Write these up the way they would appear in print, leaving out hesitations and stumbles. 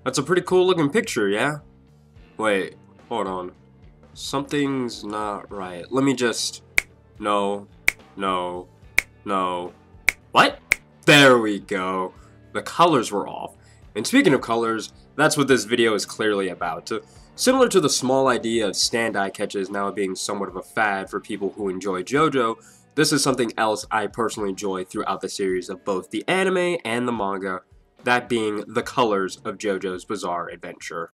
That's a pretty cool looking picture, yeah? Wait, hold on. Something's not right. Let me just... No. No. No. What? There we go. The colors were off. And speaking of colors, that's what this video is clearly about. Similar to the small idea of stand-eye catches now being somewhat of a fad for people who enjoy Jojo, this is something else I personally enjoy throughout the series of both the anime and the manga, that being the colors of Jojo's Bizarre Adventure.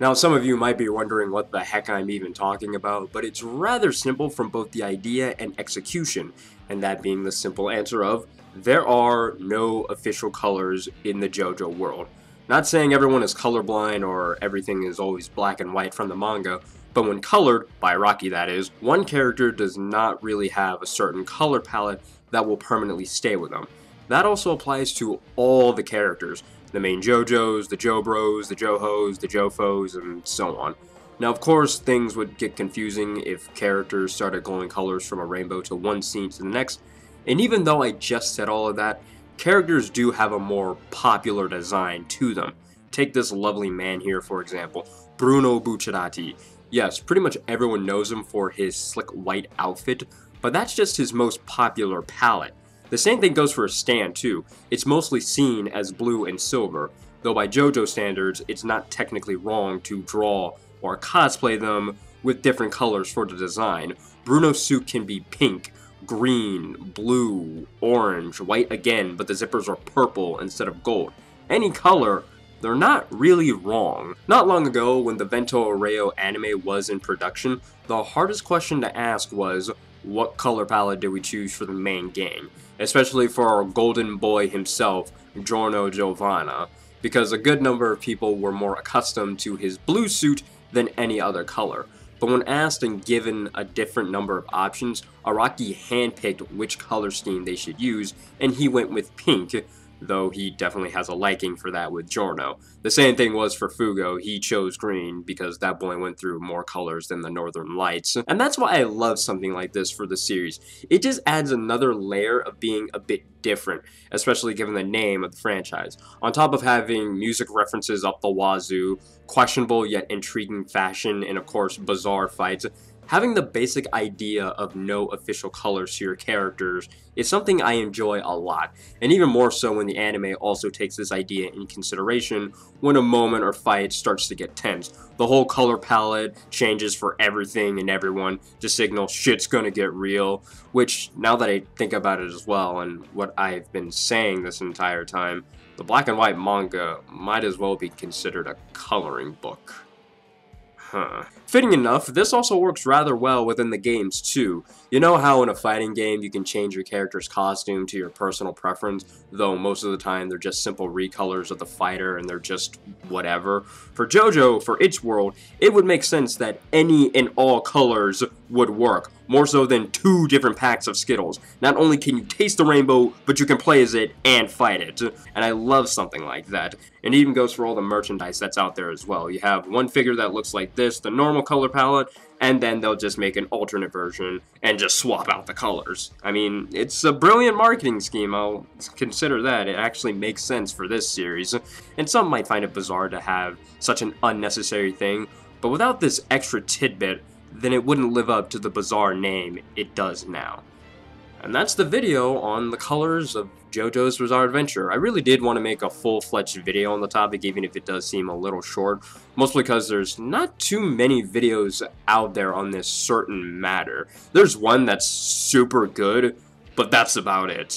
Now, some of you might be wondering what the heck I'm even talking about, but it's rather simple from both the idea and execution, and that being the simple answer of, there are no official colors in the JoJo world. Not saying everyone is colorblind or everything is always black and white from the manga, but when colored, by Araki that is, one character does not really have a certain color palette that will permanently stay with them. That also applies to all the characters. The main JoJos, the JoBros, the JoHos, the JoFos, and so on. Now, of course, things would get confusing if characters started glowing colors from a rainbow to one scene to the next, and even though I just said all of that, characters do have a more popular design to them. Take this lovely man here, for example, Bruno Bucciarati. Yes, pretty much everyone knows him for his slick white outfit, but that's just his most popular palette. The same thing goes for his stand too. It's mostly seen as blue and silver, though by JoJo standards, it's not technically wrong to draw or cosplay them with different colors for the design. Bruno's suit can be pink, green, blue, orange, white again, but the zippers are purple instead of gold. Any color, they're not really wrong. Not long ago, when the Vento Arreo anime was in production, the hardest question to ask was, what color palette did we choose for the main game? Especially for our golden boy himself, Giorno Giovanna, because a good number of people were more accustomed to his blue suit than any other color. But when asked and given a different number of options, Araki handpicked which color scheme they should use, and he went with pink, though he definitely has a liking for that with Giorno. The same thing was for Fugo. He chose green because that boy went through more colors than the Northern Lights. And that's why I love something like this for the series. It just adds another layer of being a bit different, especially given the name of the franchise. On top of having music references up the wazoo, questionable yet intriguing fashion, and of course bizarre fights, having the basic idea of no official colors to your characters is something I enjoy a lot, and even more so when the anime also takes this idea in consideration when a moment or fight starts to get tense. The whole color palette changes for everything and everyone to signal shit's gonna get real, which, now that I think about it as well, and what I've been saying this entire time, the black and white manga might as well be considered a coloring book. Fitting enough, this also works rather well within the games too. You know how in a fighting game you can change your character's costume to your personal preference, though most of the time they're just simple recolors of the fighter and they're just whatever? For JoJo, for its world, it would make sense that any and all colors would work, more so than 2 different packs of Skittles. Not only can you taste the rainbow, but you can play as it and fight it. And I love something like that. And it even goes for all the merchandise that's out there as well. You have one figure that looks like this, the normal color palette, and then they'll just make an alternate version and just swap out the colors. I mean, it's a brilliant marketing scheme, I'll consider that. It actually makes sense for this series. And some might find it bizarre to have such an unnecessary thing, but without this extra tidbit, then it wouldn't live up to the bizarre name it does now. And that's the video on the colors of JoJo's Bizarre Adventure. I really did want to make a full-fledged video on the topic, even if it does seem a little short, mostly because there's not too many videos out there on this certain matter. There's one that's super good, but that's about it.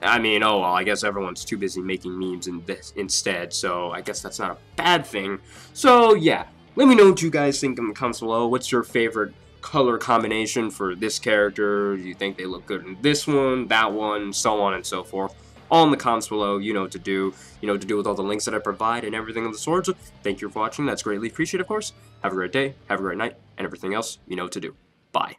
I mean, oh well, I guess everyone's too busy making memes in this instead, so I guess that's not a bad thing. So yeah, let me know what you guys think in the comments below. What's your favorite color combination for this character? Do you think they look good in this one, that one, so on and so forth? All in the comments below. You know what to do. You know what to do with all the links that I provide and everything of the sort. Thank you for watching. That's greatly appreciated, of course. Have a great day, have a great night, and everything else, you know what to do. Bye.